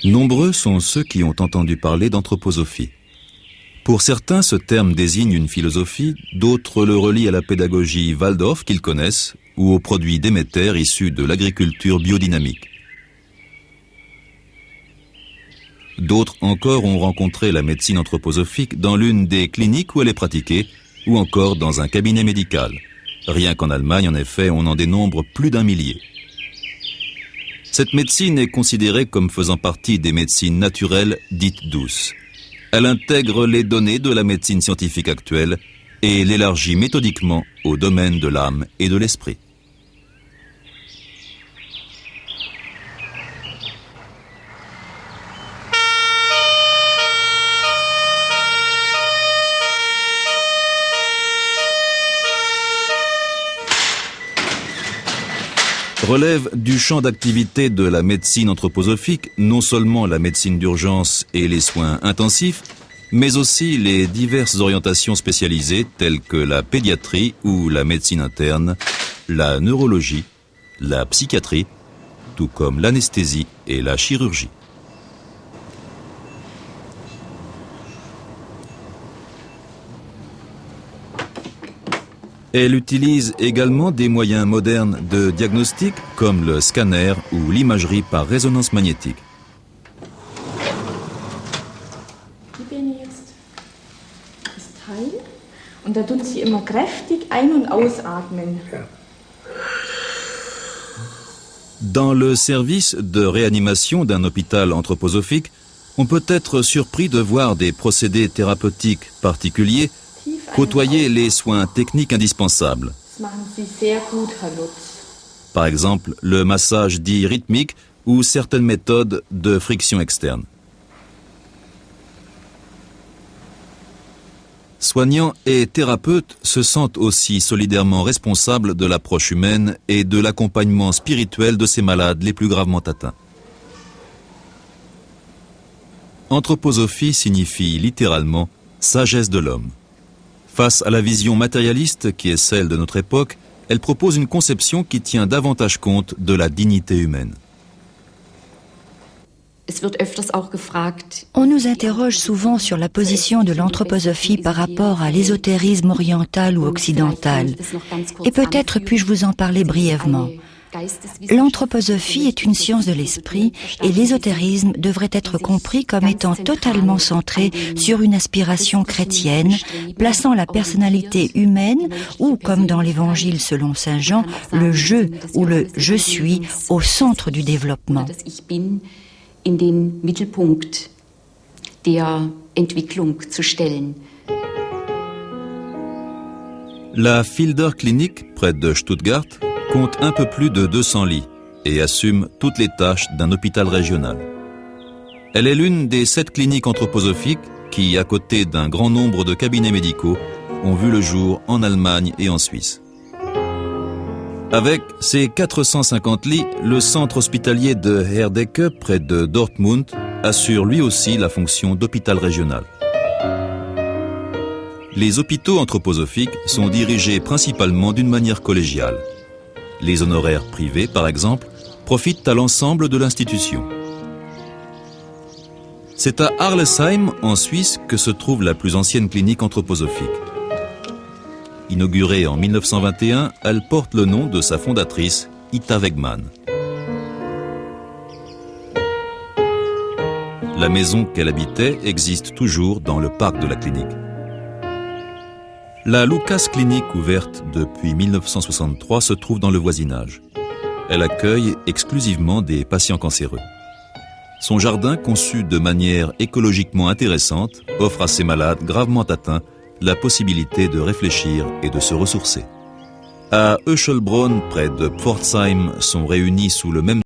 Nombreux sont ceux qui ont entendu parler d'anthroposophie. Pour certains, ce terme désigne une philosophie, d'autres le relient à la pédagogie Waldorf qu'ils connaissent ou aux produits Déméter issus de l'agriculture biodynamique. D'autres encore ont rencontré la médecine anthroposophique dans l'une des cliniques où elle est pratiquée ou encore dans un cabinet médical. Rien qu'en Allemagne, en effet, on en dénombre plus d'1 millier. Cette médecine est considérée comme faisant partie des médecines naturelles dites douces. Elle intègre les données de la médecine scientifique actuelle et l'élargit méthodiquement au domaine de l'âme et de l'esprit. Relève du champ d'activité de la médecine anthroposophique non seulement la médecine d'urgence et les soins intensifs, mais aussi les diverses orientations spécialisées telles que la pédiatrie ou la médecine interne, la neurologie, la psychiatrie, tout comme l'anesthésie et la chirurgie. Elle utilise également des moyens modernes de diagnostic comme le scanner ou l'imagerie par résonance magnétique. Dans le service de réanimation d'un hôpital anthroposophique, on peut être surpris de voir des procédés thérapeutiques particuliers côtoyer les soins techniques indispensables. Par exemple, le massage dit rythmique ou certaines méthodes de friction externe. Soignants et thérapeutes se sentent aussi solidairement responsables de l'approche humaine et de l'accompagnement spirituel de ces malades les plus gravement atteints. Anthroposophie signifie littéralement « sagesse de l'homme ». Face à la vision matérialiste qui est celle de notre époque, elle propose une conception qui tient davantage compte de la dignité humaine. On nous interroge souvent sur la position de l'anthroposophie par rapport à l'ésotérisme oriental ou occidental. Et peut-être puis-je vous en parler brièvement. L'anthroposophie est une science de l'esprit et l'ésotérisme devrait être compris comme étant totalement centré sur une aspiration chrétienne, plaçant la personnalité humaine ou, comme dans l'Évangile selon saint Jean, le je ou le je suis au centre du développement. La Fielder Clinic, près de Stuttgart, compte un peu plus de 200 lits et assume toutes les tâches d'un hôpital régional. Elle est l'une des 7 cliniques anthroposophiques qui, à côté d'un grand nombre de cabinets médicaux, ont vu le jour en Allemagne et en Suisse. Avec ses 450 lits, le centre hospitalier de Herdecke, près de Dortmund, assure lui aussi la fonction d'hôpital régional. Les hôpitaux anthroposophiques sont dirigés principalement d'une manière collégiale. Les honoraires privés, par exemple, profitent à l'ensemble de l'institution. C'est à Arlesheim, en Suisse, que se trouve la plus ancienne clinique anthroposophique. Inaugurée en 1921, elle porte le nom de sa fondatrice, Ita Wegmann. La maison qu'elle habitait existe toujours dans le parc de la clinique. La Lucas Clinic, ouverte depuis 1963, se trouve dans le voisinage. Elle accueille exclusivement des patients cancéreux. Son jardin, conçu de manière écologiquement intéressante, offre à ces malades gravement atteints la possibilité de réfléchir et de se ressourcer. À Öschelbronn, près de Pforzheim, sont réunis sous le même